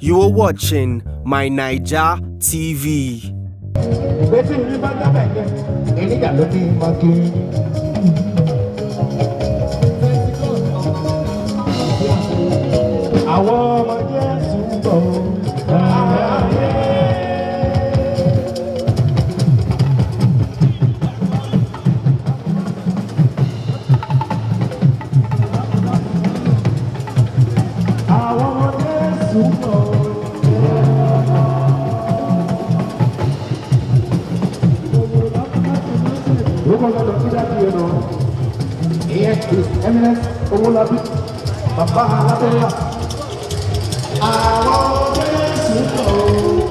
You are watching My Naija TV. His Eminence Owolabi Baba Aladeya. Àwọn Jésù kọ̀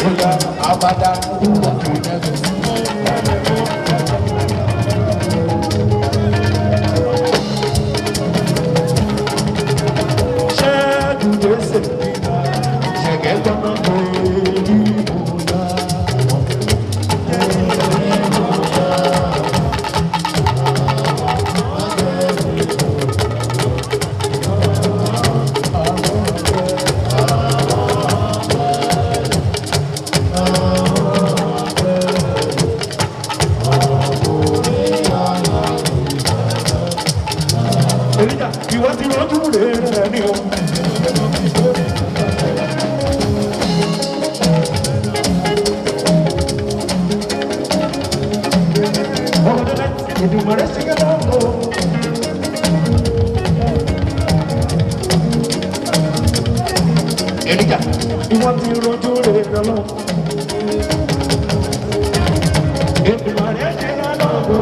Oya abada uwa kinebe. Ṣẹ́gun Jésù ṣẹ̀gẹ́ gbọ́dọ̀ lórí ìmúlá. Elijah, ìwọ ti rọ́jú rẹ̀ ní o. Ọ̀dọ́dẹ́ ìdùnmọ̀rẹ́ sí kẹ́kọ̀ọ́ lọ. Elijah, ìwọ ti rọ́jú rẹ̀ lọ. Ìdùnmọ̀rẹ́ sí kẹ́kọ̀ọ́ lọ.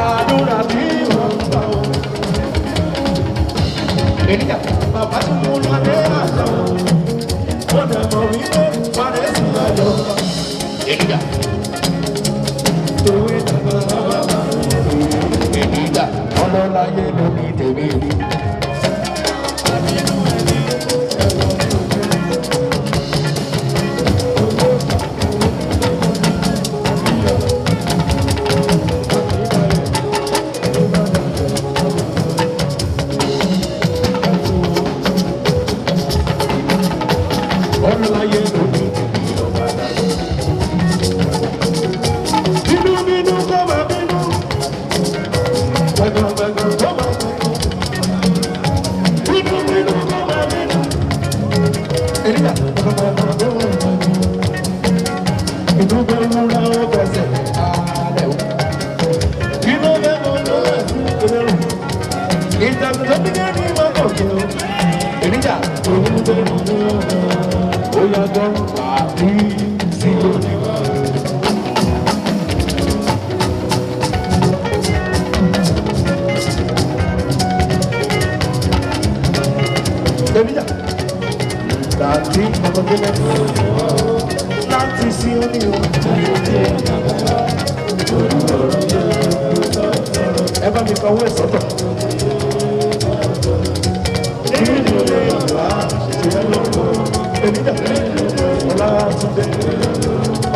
Àdúrà bí wọ́n gbà ó. Elijah, bàbá tí mo lọ dé àṣà ó. Wọ́n dẹ̀ mọ̀ wípé wàrẹ́ sí ayọ̀. Elijah, tòwé dàgbà bàbá. Elijah, ọlọ́láyé ló ní tèmi rí. Ọlọ́láyé ló ní tèmi ọba dájú. Bínú bínú kó máa bínú. Gbẹ̀gbẹ̀ gbẹ̀gbẹ̀ kó máa gbẹ̀gbẹ̀. Bínú bínú kó máa bínú. Elijah, inú bẹ́ẹ̀ múra ó fẹsẹ̀ alẹ́ o. Inú bẹ́ẹ̀ mọ̀ ló rẹ̀ sí ìrẹ̀rù. Ìtàkùn tó bí ní ẹni máa kọ̀ kí o. Elijah, inú bẹ́ẹ̀ mọ̀ ló rẹ̀. Ó yá gan àbí sí òní. Elijah, láti ọmọdélẹ̀ láti sí òní o. Ẹ bá mi kọ̀wé sọ́tọ̀. Nínú ilé ìwà ṣe lọ́kọ̀ọ́. Elijah, ọlá túnbẹ̀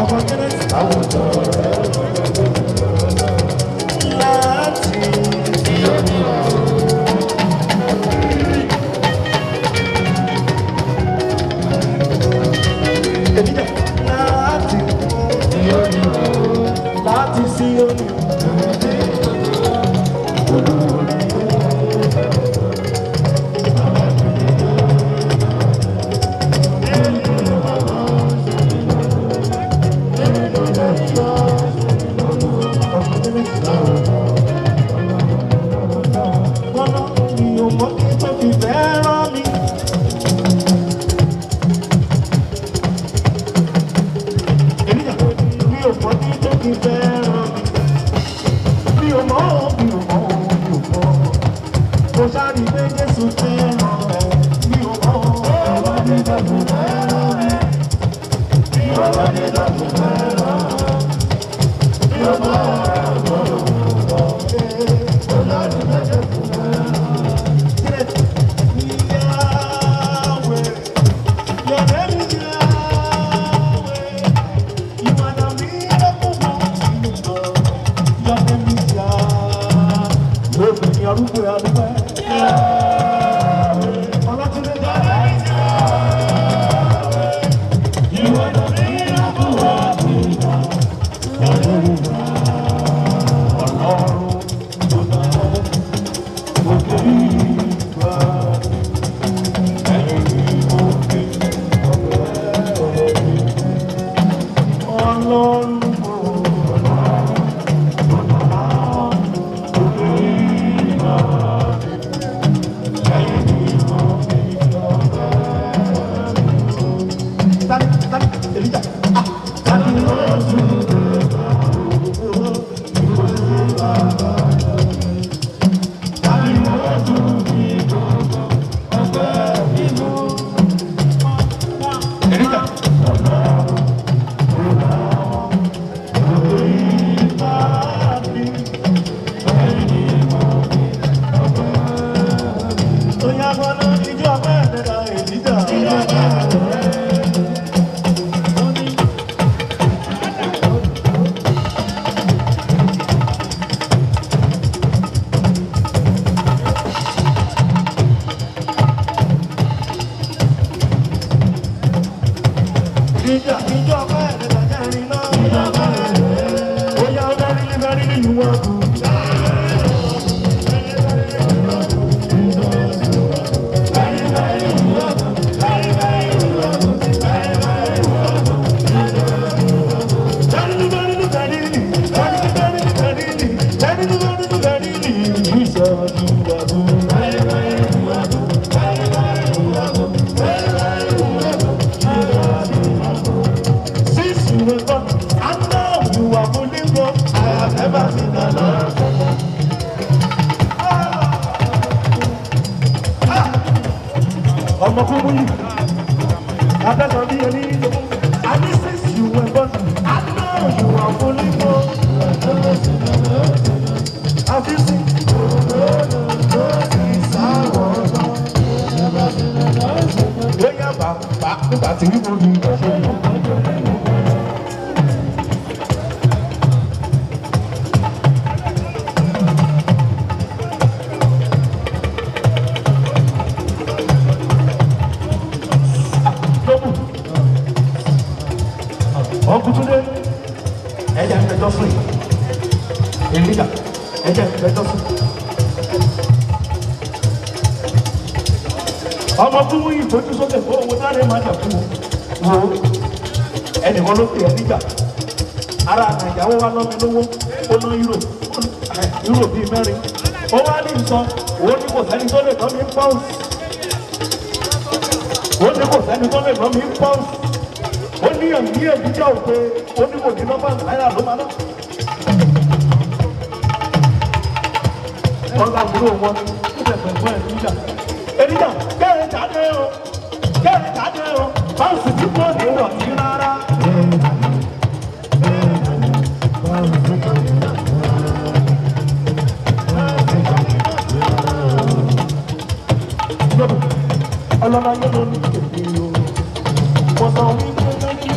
ọkọ̀ kẹ́lẹ́ àwùjọ rẹ̀ láti ìyọ̀nì Elijah, láti ìyọ̀nì láti sí òní. Since you were born, and now you are fully grown, I have never seen the Lord. Ọmọ fún mi, abẹ́sọ̀ bí ẹni ìjọba. And since you were born, and now you are fully grown. Have you seen? Bóyá bàbá nígbà tí mo ní ìgbàsẹ̀ yìí. Ọkùnrin ẹ̀jẹ̀ ìgbẹ́jọ́ fún yìí. Èlíjà ẹ̀jẹ̀ ìgbẹ́jọ́ fún yìí. Ọmọ fún wí ìfojú sókè fún owó sáré máa jà fún wo ẹnìkan ló pè é níjà ara nàìjà ó wá lọ́mi lówó ó ná euro bíi mẹ́rin ó wá ní ìsọ ó ní kò sẹ́ni tó lè ná mi pounds ó ní kò sẹ́ni tó lè ná mi pounds ó ní ẹ̀mí èdíjà òpè ó ní kò ní nọ́mbà náírà ló máa ná. wọ́n bá gbúrò wọn ó bẹ̀ pẹ̀lú ẹ̀ níjà ènìyàn kẹ́rin jáde o báńsì tí kò ní wọ̀ sí rárá. ọlọ́mọ ayé ló ní kèké o mo sọ wípé lẹ́ni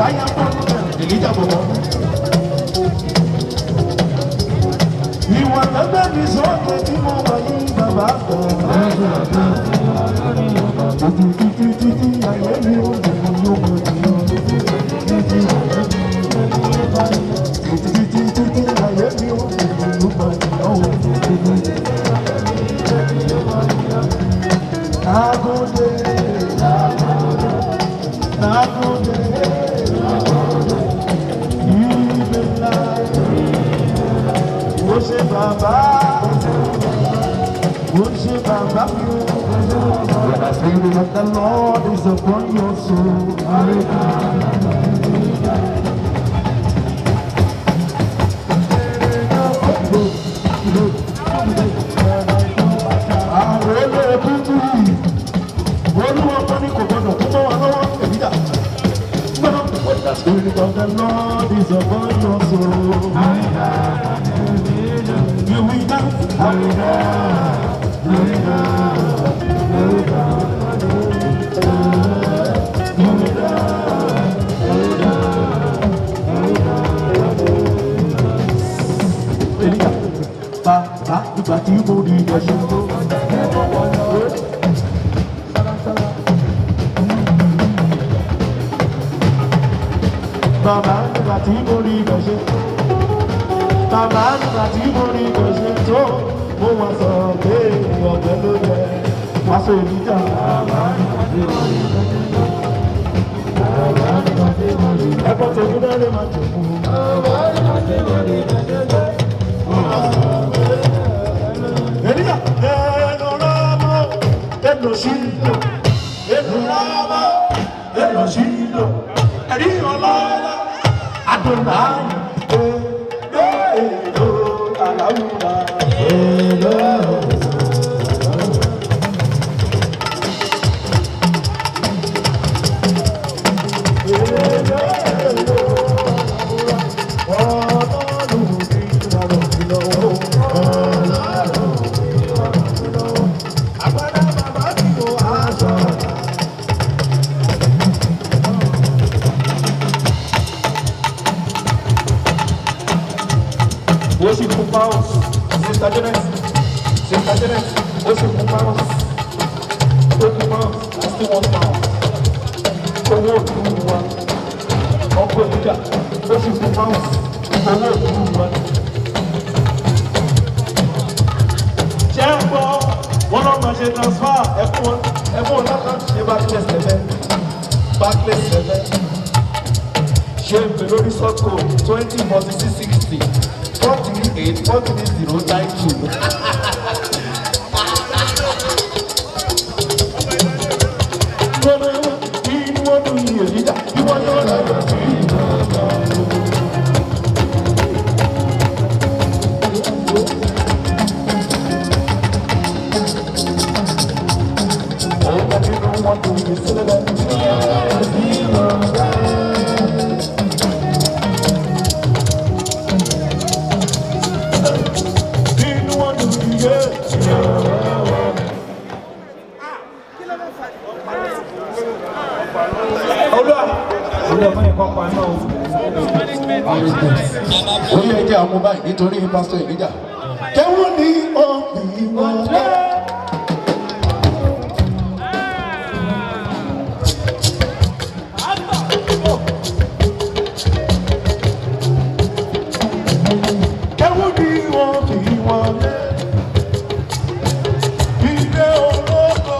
fire problem, Elijah Bobo. Ìwà tẹ́gbẹ́ mi sọ́kè tí mo wà ní bàbá kan. Títí ayé mi ò lè mú yóò mọ̀ ní títí ayé mi ò lè mú yóò mọ̀ ní Nagode, Ibela, Ose Baba, when I say that the Lord is upon your soul. When the Spirit of the Lord is upon your soul, you will Bàbá ìgbà tí mo rí ẹ̀ṣẹ̀ tó. Bàbá nígbà tí mo rí ìgbẹ̀ṣẹ̀ Bàbá nígbà tí mo rí ìgbẹ̀ṣẹ̀ tó mo wá sọ pé ọ̀gbẹ́ ló yẹ wá sọ ìdíjà. Ẹ̀kọ́ tó kí lẹ́rẹ̀ máa jẹ̀ fún un. Ènìyàn ẹ̀rọ rámọ́ ẹ̀lò sílò ẹ̀lò rámọ́ ẹ̀lò sílò ẹ̀rí ọlọ́lá Adonai èlò aláwùrà èlò. Hoje com paus, Sister Janet, hoje com paus, todo paus, assim um paus, com outro one, ọkọ ìjà, hoje com paus, com outro one. Ṣé ń gbọ́, wọ́n lọ́ máa ṣe transfer ẹ̀fún ọ̀nà ṣe backless lẹ́fẹ̀, ṣé ń pè lórí sọ́kò 204660. 438-43092. Ó yẹ jẹ́ àwọn báyìí nítorí pásítọ̀ Ìlíjà. Kẹ́wọ́n ní ọ̀gbìn wọn lẹ́. Kẹ́wọ́n ní ọ̀gbìn wọn lẹ́. Ilé olóko,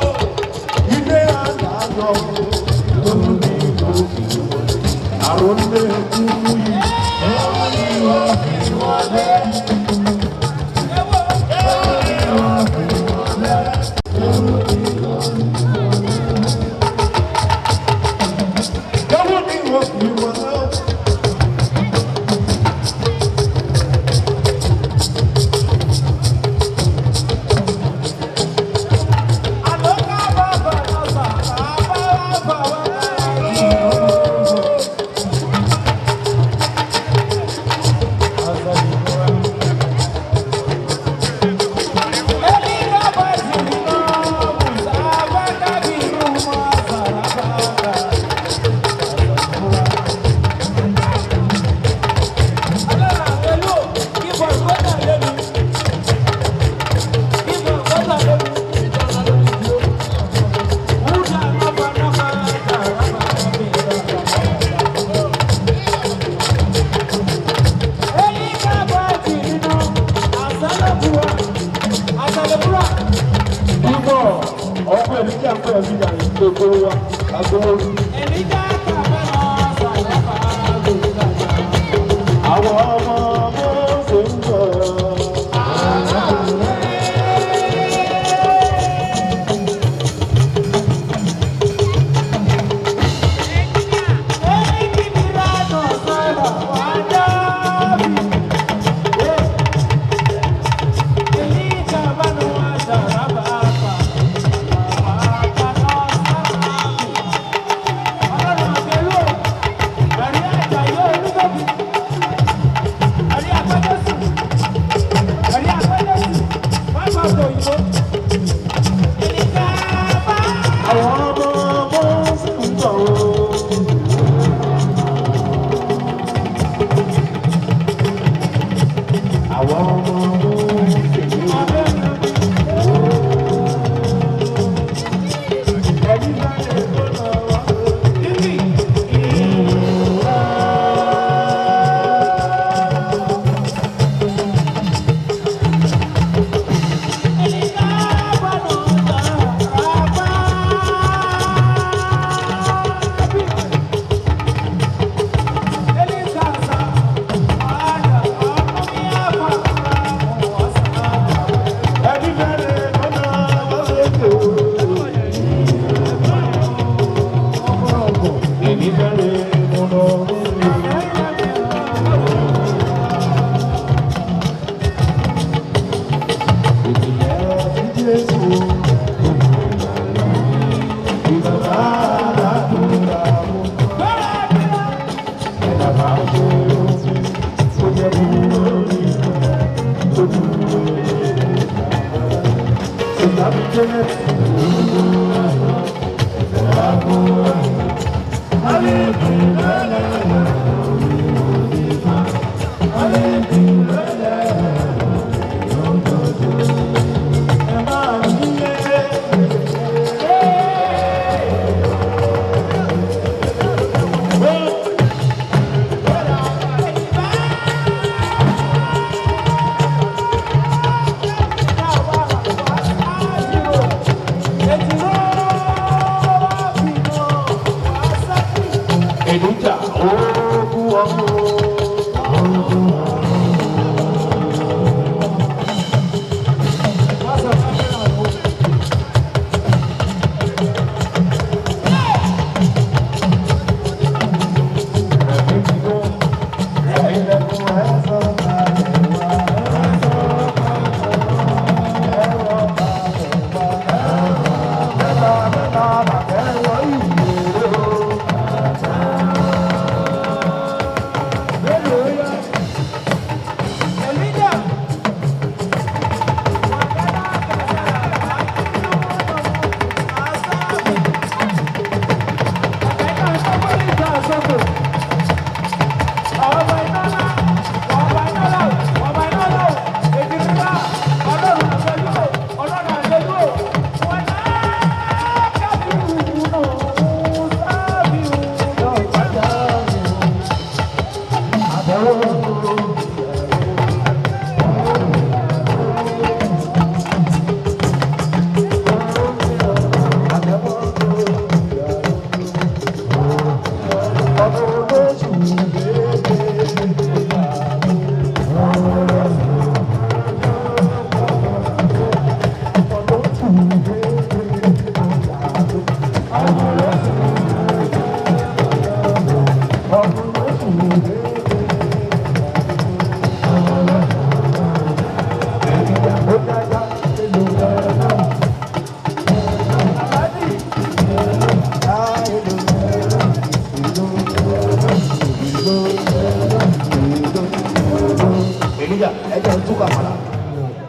ilé àgbàdo, lórí òkè àròlé kúrú yìí.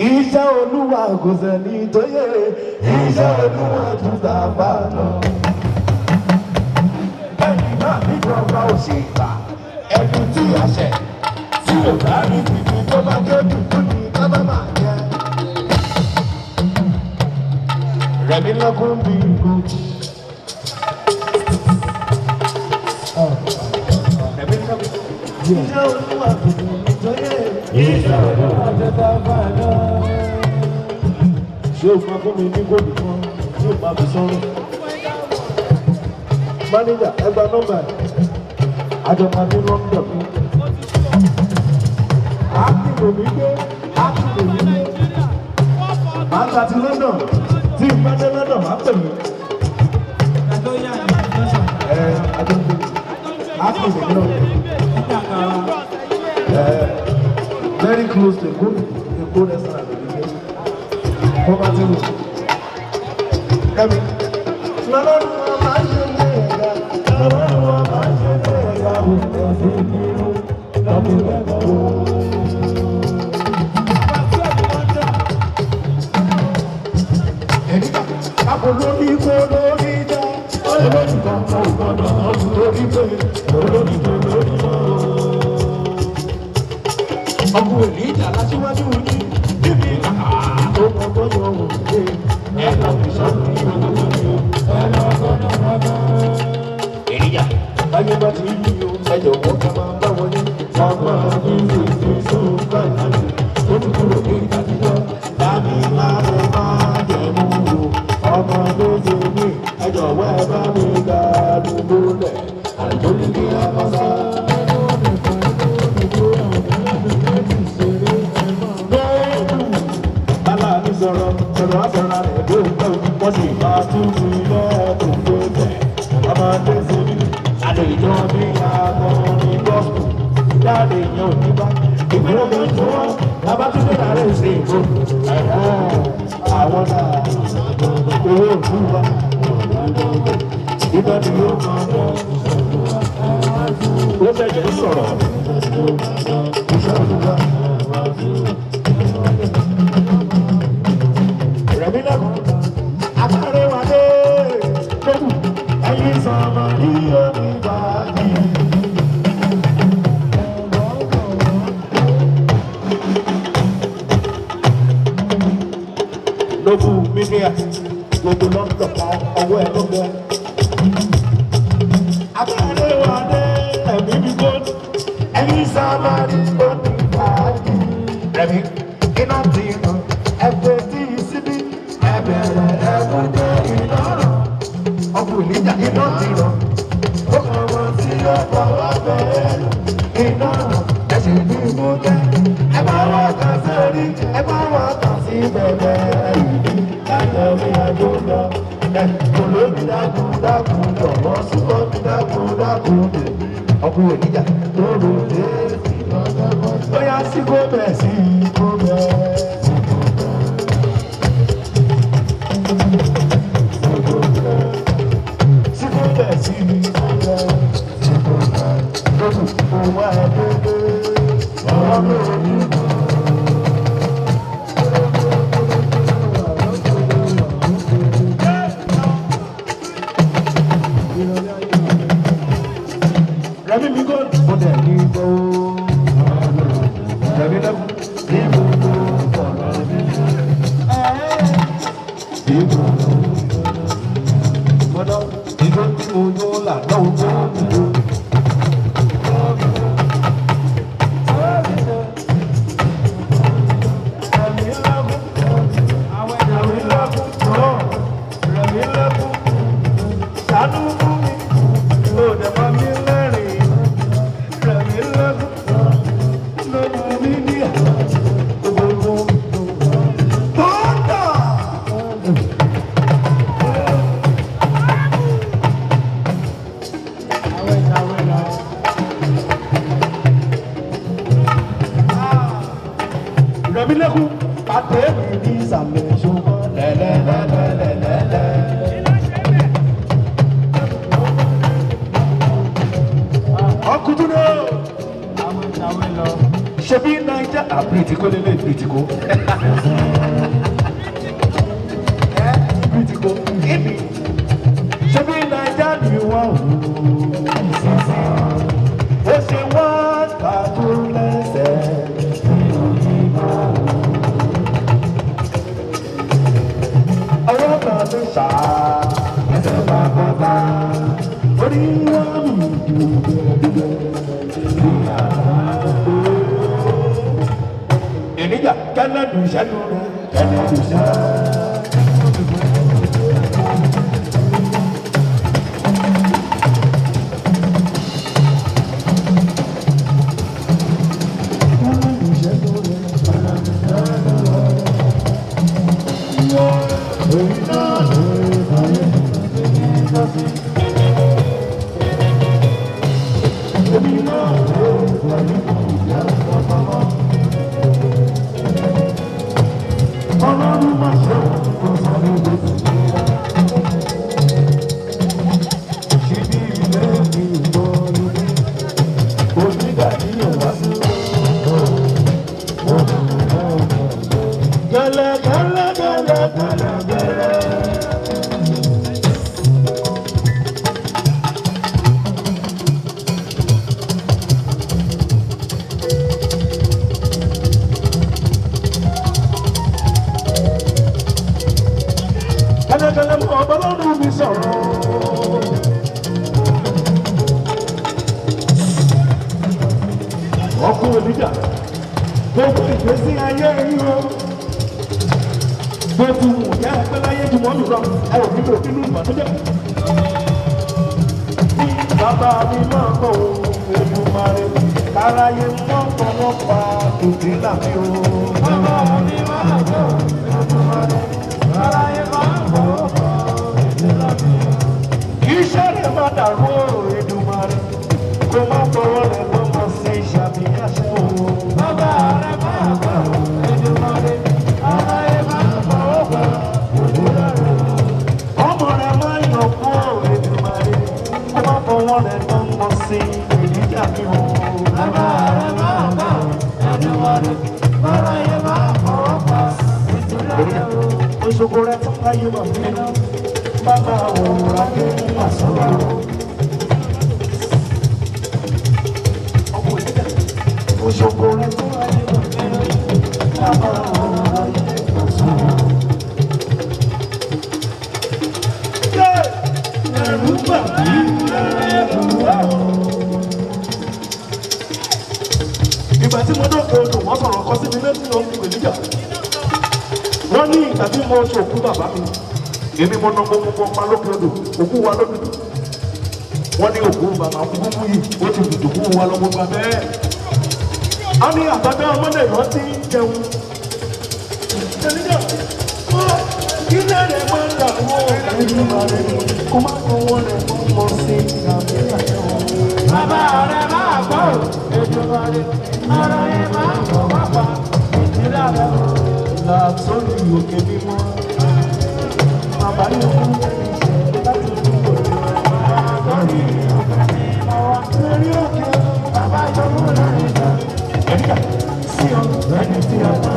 Iṣẹ́ Olúwa kò sẹ́ni tó yẹ, iṣẹ́ Olúwa tún ta bá lọ. Ẹni náà níjọba òṣèlú ẹni tí àṣẹ tí ò bá rí títí tó bá jẹ́ tuntun ní kábà máa jẹ. Rẹ̀mí lọ́kùn bí ìgò. Rẹ̀mí lọ́kùn. Iṣẹ́ Olúwa kò sẹ́ni tó yẹ, iṣẹ́ Olúwa tún ta bá lọ. Ṣé o máa fún mi ní góòlù kan tí o máa fi sọ́run? Mánéjà ẹgbàá nọ́mbà ẹ̀. Àjọpàdé London mi. Ákìlò mi gbé, ákìlò mi gbé. Màá ta ti London, tí n bá dé London máa pè mí. Àjọpàdé ákìlò mi náà. Very close to a good restaurant. Poverty road. Kẹ́mi. Lọ́lọ́run wọn máa ń ṣe ní ẹ̀yà. Lọ́lọ́run wọn máa ń ṣe ní ẹ̀yà. Òṣèlú ìlú lọ́mú ẹ̀kọ́. Olórí kò lórí já. Olórí kan kò gbọdọ̀ ọdún lórí pé. Olórí kò lórí já. Ọmọ Èlíjà láṣíwájú ní níbi tó kọ́ tó yọ òun ṣe. Ẹ̀rọ ìṣàkóso ìwọ̀n Èlíjà. Báyọ̀ bá ti yí o, ẹ̀jọ̀ wọ́n ká máa bá wọlé. Ọmọ ìlú ìṣó báyìí tó ti kúrò ní ìdájọ́. Dání máa rẹ̀ máa jẹ̀mú o. Ọmọ ló ṣe mí, ẹ̀jọ̀ wọ́ ẹ bá mi ga àdúgbò lẹ̀. Àdúgbò ní kí a kọ́ sá. Sọ̀rọ̀ àfẹ́ra rẹ̀ ló ń gbọ́, wọ́n sì máa tún fi lọ́ọ̀kùn tó tẹ̀. Ọmọdé sí ní àlejò bí akọrin gọ́ọ̀pù, jáde yan òníbá. Ìgbéró kan tó wọ́n, Babátúndé láàrin sí ìbò. Àwọn náà owó òfin wa. Ìgbà tí yóò máa bọ̀. Ó ṣẹ̀ṣẹ̀ sọ̀rọ̀. Rẹ̀mí lẹ́kùn, àtàrẹ wà dé, tókù, ẹyin sọ̀rọ̀ ní omi báyìí. Lókù mídíà, gbogbo lọ́dọ̀ kan ọwọ́ ẹ̀ ló bẹ. Àtàrẹ wà dé, ẹ̀mí mi kò ní, ẹyin sọ̀rọ̀ ní omi báyìí. Rẹ̀mí, iná ti ràn, ẹgbẹ́ tí ì síbí, ẹbẹ̀rẹ̀ ẹ̀kúndé iná ràn. Ọkùnrin ìjà iná ti ràn, ó kàn wọ́n sí ọ̀pọ̀ wá bẹ̀rẹ̀ iná ràn. Ẹ̀sìn bí mo jẹ́, ẹ bá wọ́n kàn sórí, ẹ bá wọ́n kàn sí bẹ̀rẹ̀ ìdí. Lájọ mi àjò lọ, kò lóbi dákun dákun jọ̀wọ́ súnmọ́ mi dákun dákun dè. Ọkùnrin ìjà tó rò dé sí lọ́jọ́ bọ́. Bóyá sí kó bẹ̀ sí kó bẹ̀. Rẹ̀mí mi kò mo dẹ̀ ní gbó. Rẹ̀mí lẹ́kùn ní gbogbo ọ̀rọ̀ mi. Gbọ́dọ̀ ìjọ tí mo yọ là lọ́wọ́ tó mi lò. Rẹ̀mí lẹ́kùn pàtẹ mi ní ìsàlẹ̀ ṣùgbọ́n lẹ́lẹ́lẹ́lẹ́lẹ́lẹ́. Ọkùnrin náà ṣebí Naija àbìrìtìkó lélẹ̀ ìbìrìtìkó. Ìbìrìtìkó ìbí ṣebí Naija ni wọ́n wù. Ó ṣe wọ́n kàtó lẹ́sẹ̀. Sá, ẹsẹ̀ bàbá, orí wọn mú dùdùdùdù. Ènìyàn kẹ́lẹ́ dùn sẹ́nu rẹ̀, kẹ́lẹ́ dùn sẹ́nu. Kẹ́lẹ́kẹ́lẹ́ mọ́ ọba lọ́dún mi sọ̀rọ̀. Ọkùnrin oníjà, gbogbo ìgbésí ayé ríro. Gbogbo ìyá ẹgbẹ́ láyé jùmọ̀ mi lọ, ẹ ò nílò nínú ìbànújẹ́. Bàbá mi máa ń bọ̀ òun máa rẹ̀, káráyé mọ́ ọ̀pọ̀lọpọ̀ tòtí làbí o. Bàbá mi máa ń bọ̀ òun máa rẹ̀, káráyé máa ń bọ̀ iṣẹ́ rẹ̀ má dàrú Èdùmàrè kó má fọwọ́ rẹ̀ lọ́mọ sí ìṣàmì àṣẹ òun. Bàbá rẹ̀ máa bọ̀ Èdùmàrè, ara rẹ̀ máa fọwọ́ Èdùmàrè. Ọmọ rẹ̀ máa yàn fún Èdùmàrè kó má fọwọ́ rẹ̀ lọ́mọ sí ìdíjà mi. bàbá rẹ̀ máa bọ̀ Èdùmàrè bọ́rọ̀ yẹn máa fọwọ́ pa Òṣogbo rẹ̀ tó ayé wà nínú bàbá òun adé àsọ̀rọ̀. Òṣogbo rẹ̀ tó ayé wà nínú bàbá òun adé àsọ̀rọ̀. Ẹ̀rù bà mí ìgbà tí mo dókè odò wọ́n sọ̀rọ̀ kọ síbi létí ló ń pè níjà. Wọ́n ní ìgbà tí mo ṣe òkú bàbá mi èmi mo nà gbogbo ọmọ lókè odò òkú wa lókè odò. Wọ́n ní òkú bàbá kúkú yìí ó ti dùdù kú wa lọ gbogbo abẹ́. A ní àbábẹ́ ọmọdé ìwọ́n ti ń jẹun. Ilé rẹ̀ máa ń dà wọ́ ẹ̀yìn máa rẹ̀ kó má fọwọ́ rẹ̀ mọ́ sí ìgbàgbé àjọ. Bàbá rẹ̀ máa gbọ́ Èdùmàrè ọ̀rọ̀ yẹn máa fọwọ́ pa ìdílé rẹ̀ là sórí òkè mímọ́. Bàbá yóò fún ẹni láti fún òkè lórí òkè mímọ́. Lórí òkè bàbá yóò fún lórí ìgbà. Ẹ̀ríkà sí ọ ẹni tí a bá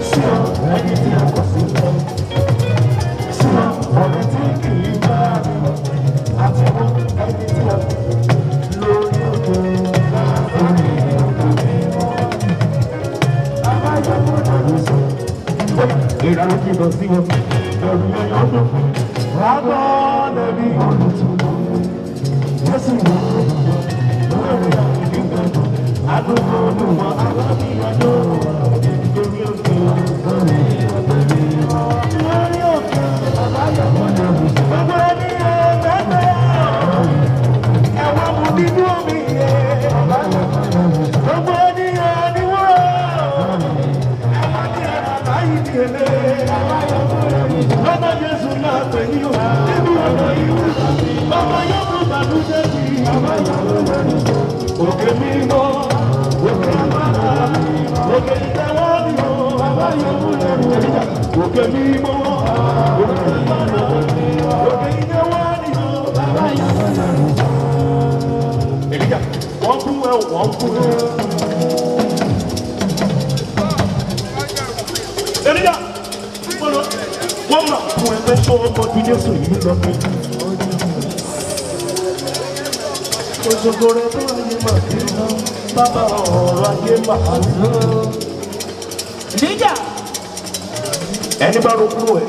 sí ọ ẹni tí a kọ sí ọ sí ọ ọ̀rẹ́ tí kì í bá mi lọ àti wọn ẹni tí a kọ lórí òkè lórí òkè mímọ́. Bàbá yóò fún lórí ìgbà. Ìrànlọ́ kí lọ sí wọn ẹ̀rù ẹ̀yọ́ ọdún. Rágbọ́ lẹ́bí olùtúnú. Jésù wò ó lórí àgbègbè àdúgbò olùwọ̀n alábìyànjọ́. Lórí òkè lórí òkè mímọ́. Lórí òkè bàbá yọ̀wọ́ lẹ́rù. Gbogbo ẹni ẹgbẹ́ ẹ̀wọ̀n mú nínú omi yẹ. Bàbá yọ̀wọ́ lẹ́rù. Gbogbo ẹni ẹ̀dínwó. Bàbá Jésù náà pè ní o, níbi ọ̀rọ̀ ìwé. Bàbá yóò fún bàdújẹ́ sí i. Bàbá yóò lórí òkè mímọ́, òkè agbára, òkè ìtẹ́wọ́ ni o. Bàbá yóò lórí òkè mímọ́, òkè agbára, òkè ìtẹ́wọ́ ni o. Bàbá yóò lórí. Èlíjà, wọ́n kú ẹ, wọ́n kú ẹ. Èlíjà. Wọ́n máa fún ẹgbẹ́ tó ọmọ bí Jésù yìí lọ pé. Òṣogbo rẹ̀ tó ayé máa fi ná bàbá ọ̀rọ̀ ayé máa lọ. Níjà. Ẹni bá ronú ẹ̀,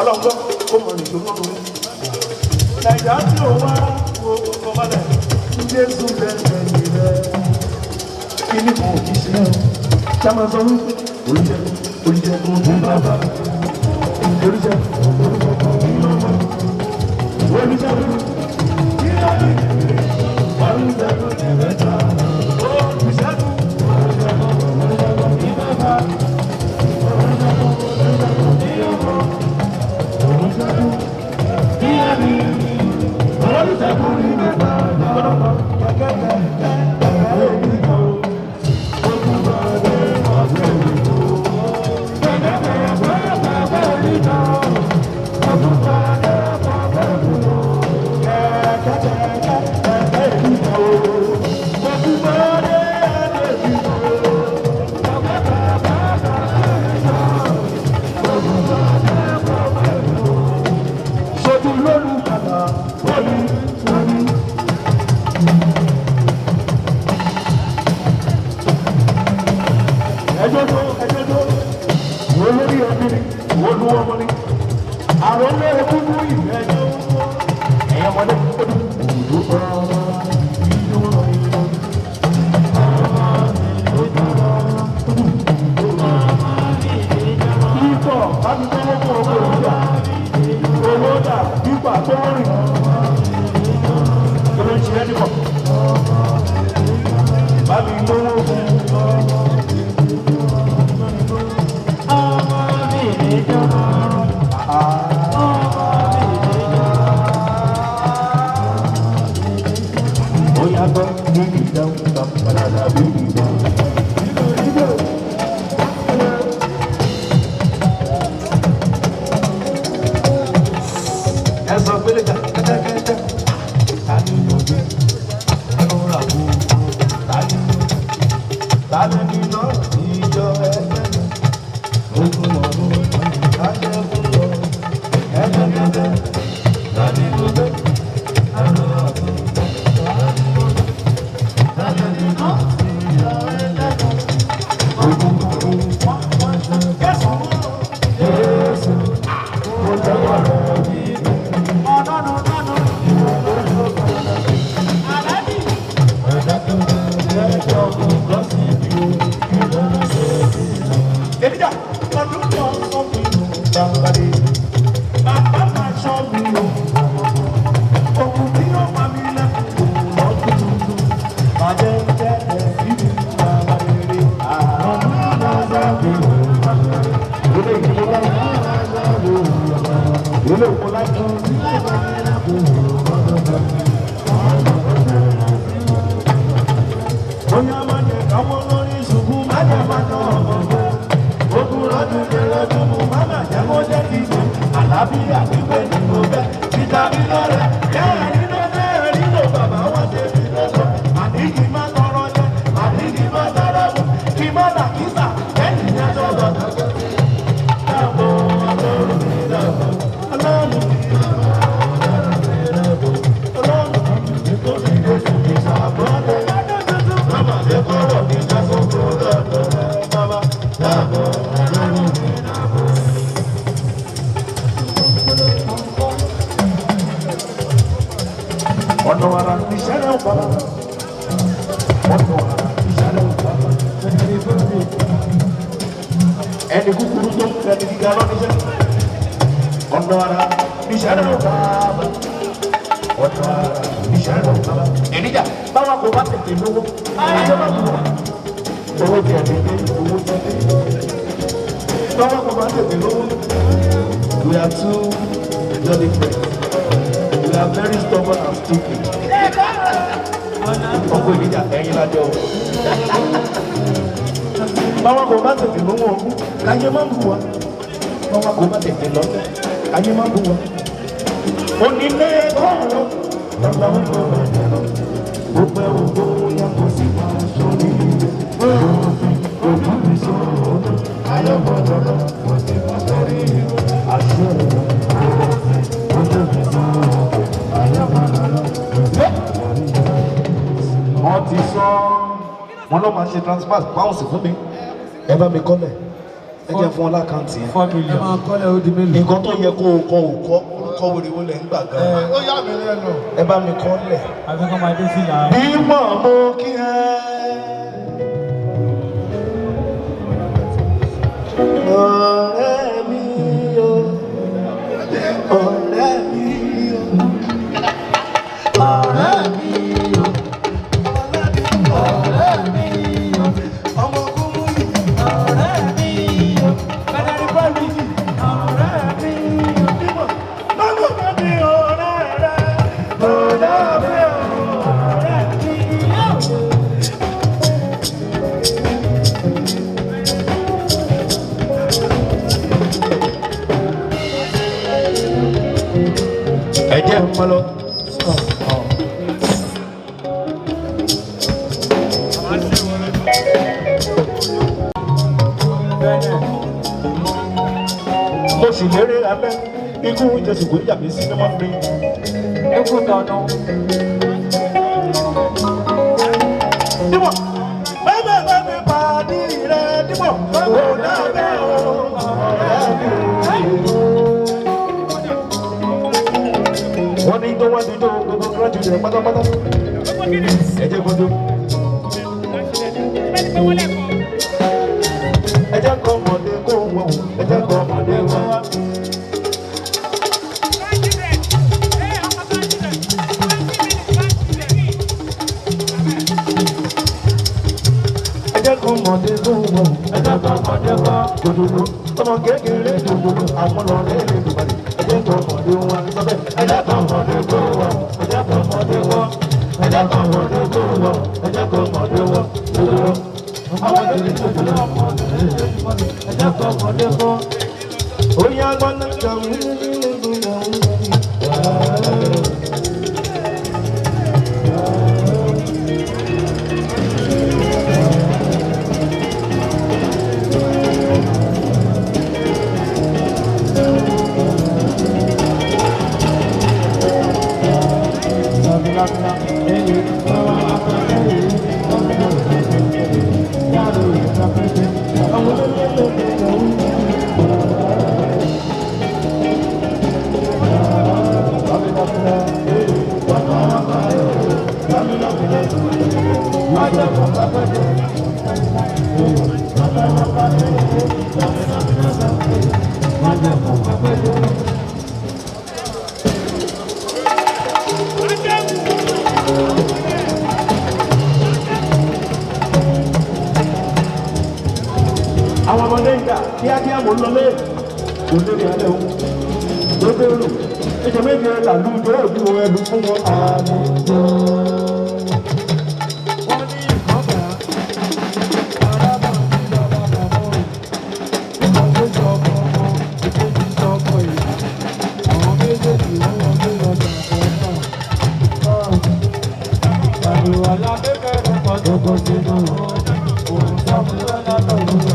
ọlọ́gbọ́n kó mọ̀ nìṣó lọ́nu rẹ̀. Nàìjíríà tí ò wá wo ọkọ̀ balẹ̀. Jésù lẹ́sẹ̀ ní rẹ̀. Kí ni mo kì í ṣe? Ṣé a máa sọ wípé olùjẹ́gun ní bàbá? tálẹ́ ní náà ìjọ ẹgbẹ́ ogun ọ̀run láṣẹ fún lọ ẹgbẹ́gbẹ́ tálẹ́ ní náà àrùn ọ̀tún tálẹ́ ní náà ìjọ ẹgbẹ́ ogun ọ̀run kẹsàn-án Jésù mo jẹ́wọ́ rẹ̀ bí Elijah, ọdún kan sọ fún mi gbàgbàdé, bàbá máa ṣọ́ mi o, òkú tí ó pa mí lẹ́kùn lọ́dún tuntun, bàjẹ́ jẹ́ ẹ̀fí mi gbàgbàdé rè. Ọdún náà sọ fún mi gbàgbàdé, ilé ìdílé láti sọ fún mi gbàgbàdé, ilé òkú láti sọ fún mi gbàgbàdé. Oya máa jẹ káwọn lórí ṣubú, má jẹ máa tán ọmọ. Ogun lọ́dún jẹ lọ́dún mú, má má jẹ́ kó jẹ́ kí ṣe. Àlàáfíà pípé ní mo fẹ́, títa mi lọ́rẹ̀. Kẹ́rin nínú bàbá wọn ṣe fi lọ́sọ̀. Àdìgí má tọrọ jẹ, àdìgí má tọrọ mú. Kí má nà kí sà, kẹ́yìn yẹn tó lọ dàgbẹ́. Dàbò ọlọ́run mi dàbò, ọlọ́run mi dàbò, ọlọ́run mi dàbò, ọlọ́run mi tó fi dé tó fi ṣàbọ̀dé. Mama de koro ni jaso koro dore mama dabo ọlọ́run mi dabo. Ọ̀nà ara ìṣẹ̀lẹ̀ ọ̀bàrà. Ọ̀nà ara ìṣẹ̀lẹ̀ ọ̀bàrà. Ẹni kúkúrú tó ẹni gíga lọ́níṣẹ́. Ọ̀nà ara ìṣẹ̀lẹ̀ ọ̀bàrà. Ọ̀nà ara ìṣẹ̀lẹ̀ ọ̀bàrà. Ènìjà báwa kò bá tètè lówó. Ayé máa bù wá. Owó tí a ti dé, owó tí a ti dé. Báwa kò bá tètè lówó. We are too jolly friends. We are very stubborn and stupid. Ọkọ ìdíjà ẹ̀yin lájọ. Báwa kò bá tètè lówó ọkú. Ayé máa bù wá. Báwa kò bá tètè lọ́tẹ̀. Ayé máa bù wá. Onílé kọ́ọ̀rọ̀. Bàbá wọn kò bá jẹ lọ. Gbogbo ògbó yàtọ̀ sí wa sórí ilé. Ojú mi sọ̀rọ̀ ayọ̀bọ̀dọ̀ lọ. Kò sí wa sórí ilé. Àṣẹ ojú mi sọ̀rọ̀ ayọ̀bọ̀dọ̀ lọ. Wọ́n ti sọ wọn lọ́ máa ṣe transfer pounds fún mi. Ẹ bá mi kọ́lẹ̀. Ẹ jẹ́ fún ọlá àkáǹtì yẹn. 4 million. Ẹ máa kọ́lẹ̀ ó di mélòó. Nǹkan tó yẹ kó o kọ òkọ orúkọ wèrèwò lẹ̀ ń gbà gan-an. Ó yà mí lẹ́nu. Ẹ bá mi kọ́lẹ̀. Àfikún máa dé sí ìlà. Bí mọ̀ mo kí ẹ. Ọ̀rẹ́ mi o, ọ̀rẹ́ mi o, ọ̀rẹ́ mi o, ọ̀rẹ́ mi o, ọmọ kúrú yìí, ọ̀rẹ́ mi o, kẹ́dẹ́rì pẹ̀lú yìí, ọ̀rẹ́ mi o, bímọ, lọ́gbọ̀n mi ọ̀rẹ́ rẹ̀, ọ̀rẹ́ mi o, ọ̀rẹ́ mi o. Ẹ jẹ́ mọ́ lọ. Mo sì lérè abẹ́ ikú Jésù kò jà mí sí ní wọ́n fi. Ikú tọ̀nù. Dímọ̀, bẹ́ẹ̀ bẹ́ẹ̀ pàdé rẹ̀ dímọ̀, kò dábẹ́ o, ọ̀rẹ́ mi o. Wọ́n ní tó wá ní tó gbogbo kíláàsì rẹ̀ pátápátá. Ẹ jẹ́ kó tó. Ẹ jẹ́ kó ọmọdé kó wọ̀, ẹ jẹ́ kó ọmọdé wọ̀. Ẹ jẹ́ kó ọmọdé kó wọ̀, ẹ jẹ́ kó ọmọdé wọ̀. Dòdòdò, ọmọ kékeré dòdòdò, àwọn ọ̀rẹ́ lè dùbàdì. Ẹ jẹ́ kó ọmọdé wọ̀, sọ́bẹ̀. Ẹ jẹ́ kó ọmọdé kó wọ̀, ẹ jẹ́ kó ọmọdé wọ̀. Ẹ jẹ́ kó ọmọdé kó wọ̀, ẹ jẹ́ kó ọmọdé wọ̀. Dòdòdò, àwọn kékeré dòdòdò, àwọn ọ̀rẹ́ lè dùbàdì. Ẹ jẹ́ kó ọmọdé kó. Oyin agbọ́n náà kàwé nínú ìgbéyàwó. Àwọn ọmọdé ń gbà kíákíá mò ń lọlé kò lè rí alẹ́ òun ló dé rò ẹ̀jẹ̀ méje làlú tó rò bí wọn ẹlú fún wọn àlejò. Wọ́n ní ìkọ́gbà arábà ní lọ́wọ́ bàbá ìkọ́gbé sọ ọkọ̀ ọmọ ìkejì sọ ọkọ̀ yìí àwọn méjèèjì wọ́n wọ́n gbé lọ́jà ọ̀pọ̀ náà. Àlùwà lábẹ́kẹ̀rẹ̀ kan tó kọ́ sínú òun sọ́kùnrin látọ̀gbọ́n.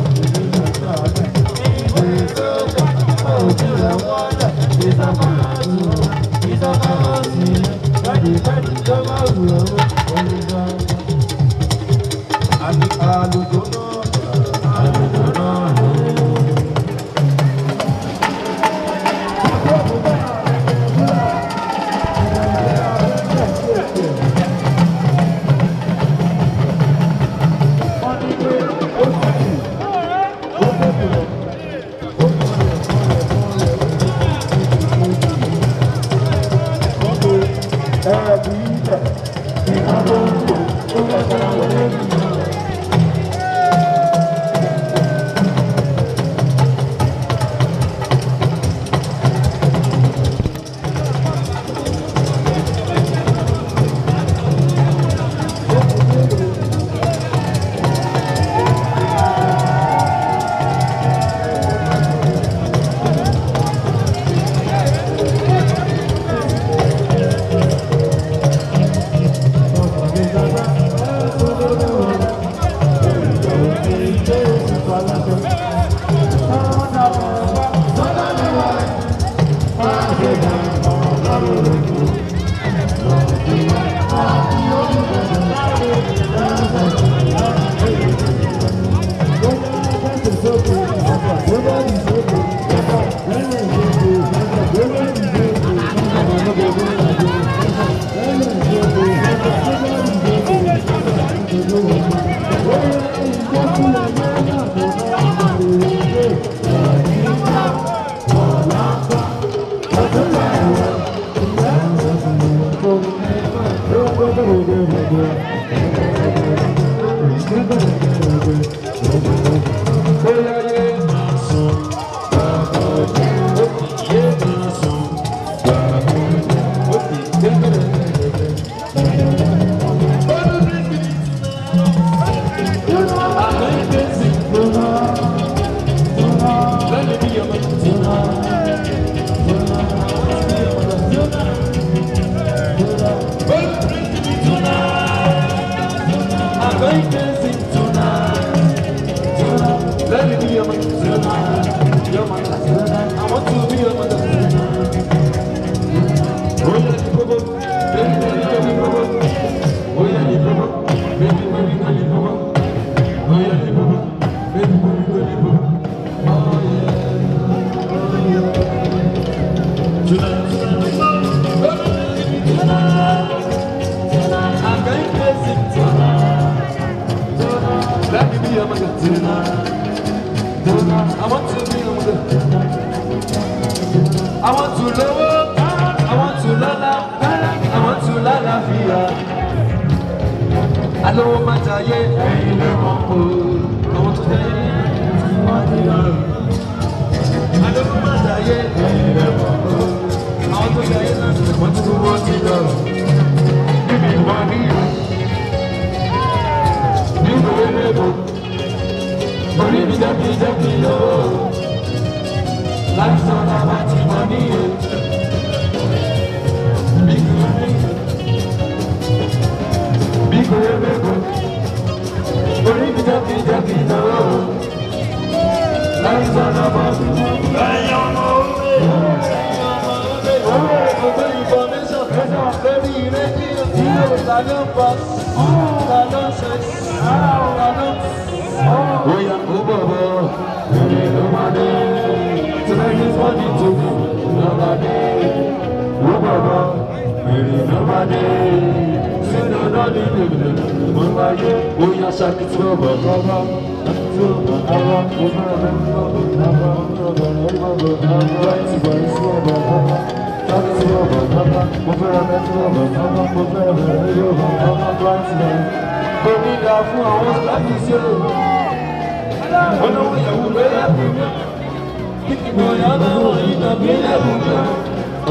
Nobody,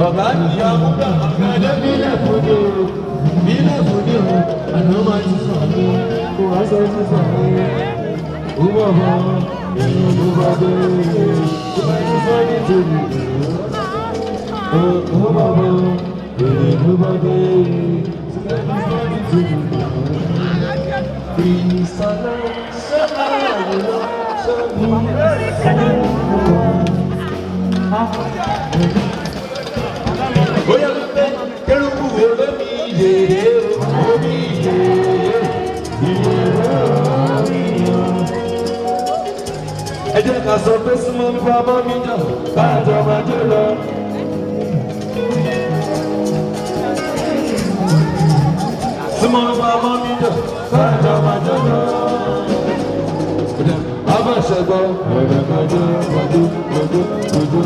Ọ̀gá ìyàwó gbà àgbẹ̀dẹ́ bílẹ̀ fòdò bílẹ̀ fòdò àná máa ti sọ̀rọ̀ kó wá sọ sí sọ̀rọ̀ ó bọ̀ bọ̀ inú ló bá dé kó bá ti sọ ní tèmi ó bọ̀ bọ̀ èrè ló bá dé kó bá ti sọ ní tèmi ìsọ̀lẹ̀ sọ́lá ìlú sọ́lá Oya lupe kerubu olómi yeye omi yeye ẹ jẹ́ ká sọ pé súnmọ́ mi bá bọ́ mi jọ káàjọ máa jó lọ. Súnmọ́ mi bá bọ́ mi jọ káàjọ máa jó lọ. Abba ṣẹgbọ́ ẹ̀rẹ̀ kájọ wájú wájú wájú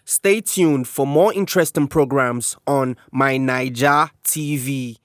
Stay tuned for more interesting programs on My Naija TV.